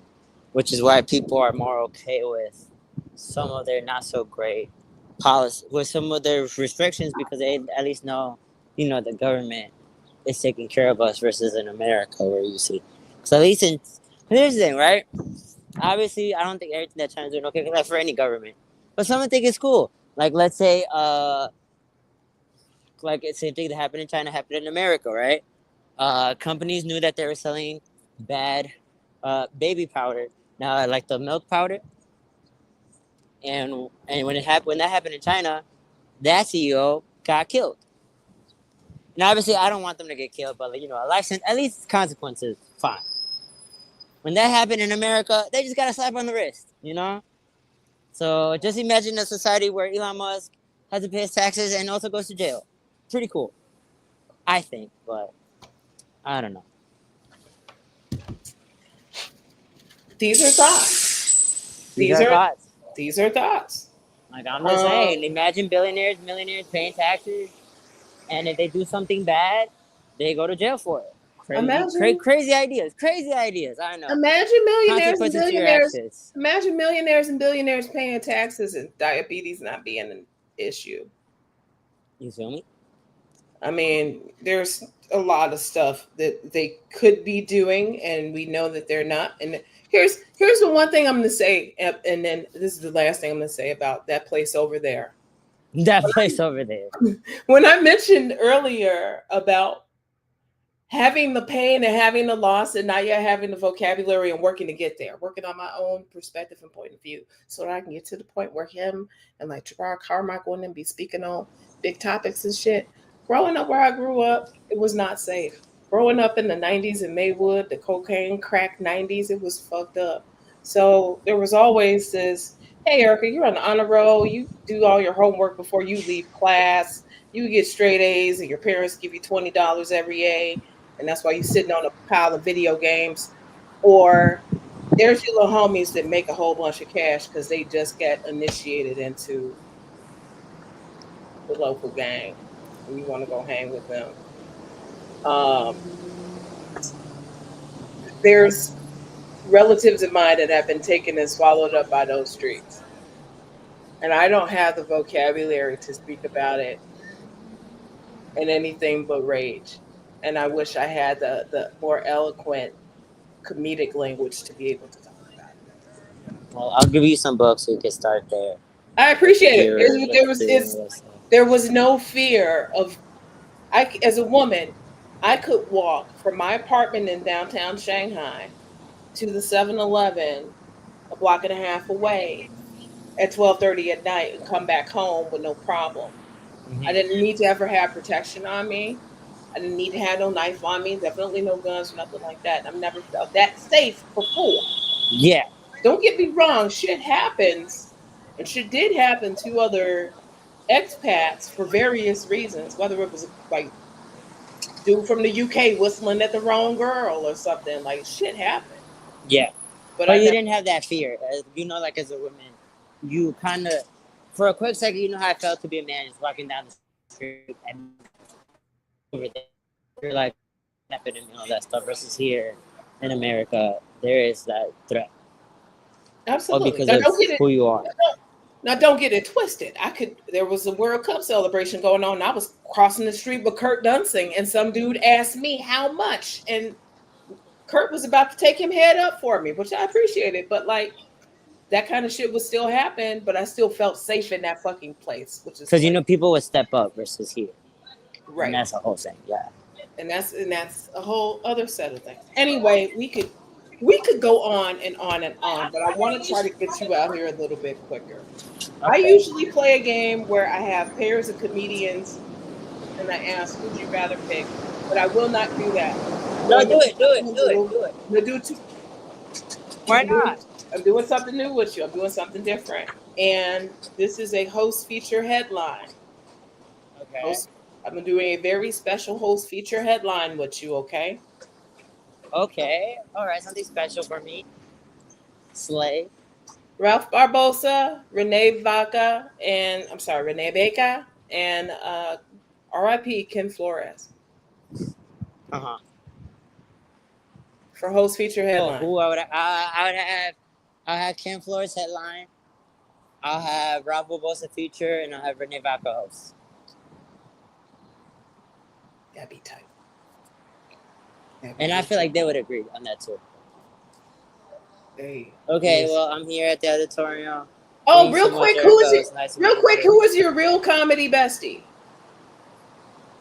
which is why people are more okay with some of their not so great policy, with some of their restrictions, because they at least know, the government is taking care of us versus in America where you see. So at least here's the thing, right? Obviously, I don't think everything that China's doing okay, like for any government, but some think it's cool. Like let's say, like the same thing that happened in China happened in America, right? Companies knew that they were selling bad baby powder. Now, like the milk powder, and when that happened in China, that CEO got killed. And obviously, I don't want them to get killed, but like, a life sentence, at least consequences, fine. When that happened in America, they just got a slap on the wrist. So just imagine a society where Elon Musk has to pay his taxes and also goes to jail. Pretty cool, I think, but I don't know. These are thoughts. These These are are thoughts. these are thoughts. Like I'm just Um, saying, imagine billionaires, millionaires paying taxes, and if they do something bad, they go to jail for it. Imagine, crazy ideas. Crazy ideas. I know. imagine millionaires and Consequences to your billionaires. actions. Imagine millionaires and billionaires paying taxes and diabetes not being an issue. You feel me? I mean, there's a lot of stuff that they could be doing, and we know that they're not. And here's the one thing I'm going to say, and then this is the last thing I'm going to say about that place over there. That place over there. When I mentioned earlier about having the pain and having the loss and not yet having the vocabulary and working to get there, working on my own perspective and point of view so that I can get to the point where him and like Jabbar Carmichael and them be speaking on big topics and shit. Growing up where I grew up, it was not safe. Growing up in the 90s in Maywood, the cocaine crack 90s, it was fucked up. So there was always this, hey, Erica, you're on the honor roll. You do all your homework before you leave class. You get straight A's and your parents give you $20 every A. And that's why you're sitting on a pile of video games. Or there's your little homies that make a whole bunch of cash because they just get initiated into the local gang and you want to go hang with them. There's relatives of mine that have been taken and swallowed up by those streets. And I don't have the vocabulary to speak about it in anything but rage. And I wish I had the more eloquent comedic language to be able to talk about it. Well, I'll give you some books so you can start there. I appreciate it. There There was no fear of as a woman, I could walk from my apartment in downtown Shanghai to the 7-Eleven a block and a half away at 12:30 at night and come back home with no problem. I didn't need to ever have protection on me. I didn't need to have no knife on me. Definitely no guns, nothing like that. I've never felt that safe before. Yeah. Don't get me wrong, shit happens. And shit did happen to other expats for various reasons, whether it was like dude from the UK whistling at the wrong girl or something. Like shit happened. Yeah. But you didn't have that fear. Like as a woman, you kind of, for a quick second, you know how I felt to be a man just walking down the street and over there. You're like, happened and all that stuff versus here in America, there is that threat. Absolutely. Because of who you are. Now, don't get it twisted. There was a World Cup celebration going on. And I was crossing the street with Kurt Dunsing, and some dude asked me how much, and Kurt was about to take him head up for me, which I appreciated. But like that kind of shit would still happen, but I still felt safe in that fucking place, which is because people would step up versus here, right? And that's a whole thing, yeah. And that's a whole other set of things. Anyway, we could go on and on and on, but I want to try to get you out here a little bit quicker. Okay. I usually play a game where I have pairs of comedians and I ask, who'd you rather pick? But I will not do that. No, do it. We'll do two. Why not? I'm doing something new with you. I'm doing something different. And this is a host feature headline. Okay. I'm doing a very special host feature headline with you, okay? Okay. All right. Something special for me. Slay. Ralph Barbosa, Renee Baca, and R.I.P. Ken Flores. Uh-huh. For host feature headline. Who I would have Ken Flores headline. I'll have Ralph Barbosa feature, and I'll have Renee Baca host. That'd be tight. And I feel like they would agree on that too. Hey. Okay, well, I'm here at the auditorium. Oh, real quick, who is your real comedy bestie?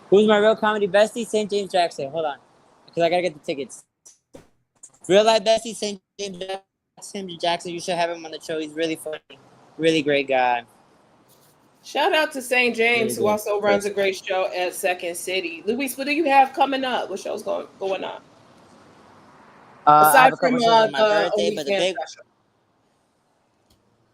Who's my real comedy bestie? St. James Jackson. Hold on, because I gotta get the tickets. Real life bestie, St. James Jackson. You should have him on the show. He's really funny, really great guy. Shout out to St. James, who also runs a great show at Second City. Luis, what do you have coming up? What show's going on? Aside from my birthday, but the big special.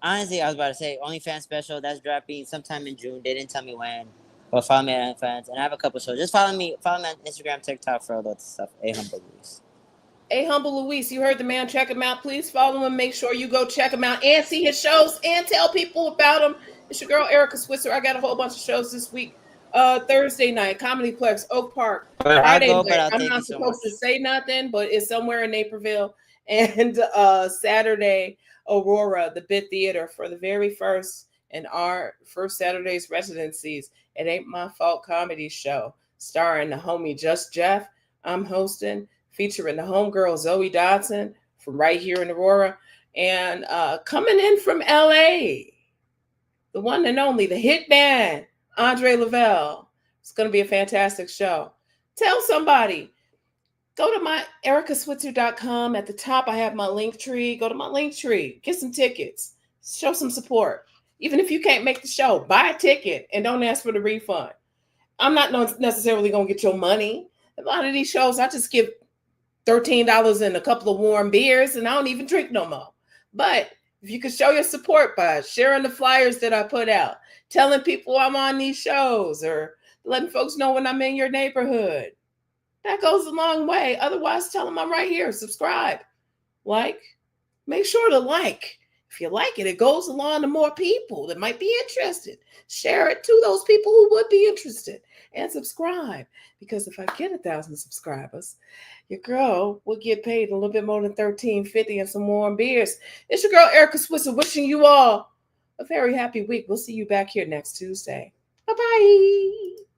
Honestly, I was about to say OnlyFans special that's dropping sometime in June. They didn't tell me when, but follow me on OnlyFans, and I have a couple shows. Just follow me on Instagram, TikTok for all that stuff. Humble Luis. Humble Luis, you heard the man. Check him out. Please follow him. Make sure you go check him out and see his shows and tell people about him. It's your girl Erica Switzer. I got a whole bunch of shows this week. Thursday night, Comedyplex, Oak Park. But I'll Friday go, but night, I'll I'm thank you not so supposed much. to say nothing, but it's somewhere in Naperville. And Saturday, Aurora, the Bit Theater, for the very first and our first Saturday's residencies. It Ain't My Fault comedy show, starring the homie Just Jeff. I'm hosting, featuring the homegirl Zoe Dodson from right here in Aurora, and coming in from LA, the one and only, the hit man, Andre Lavelle. It's going to be a fantastic show. Tell somebody. Go to my ericaswitzer.com. At the top, I have my link tree. Go to my link tree. Get some tickets. Show some support. Even if you can't make the show, buy a ticket and don't ask for the refund. I'm not necessarily going to get your money. A lot of these shows, I just give $13 and a couple of warm beers, and I don't even drink no more. But if you could show your support by sharing the flyers that I put out, telling people I'm on these shows, or letting folks know when I'm in your neighborhood, that goes a long way. Otherwise, tell them I'm right here. Subscribe, like, make sure to like. If you like it, it goes along to more people that might be interested. Share it to those people who would be interested, and subscribe. Because if I get 1,000 subscribers, your girl will get paid a little bit more than $13.50 and some warm beers. It's your girl Erica Switzer, wishing you all a very happy week. We'll see you back here next Tuesday. Bye bye.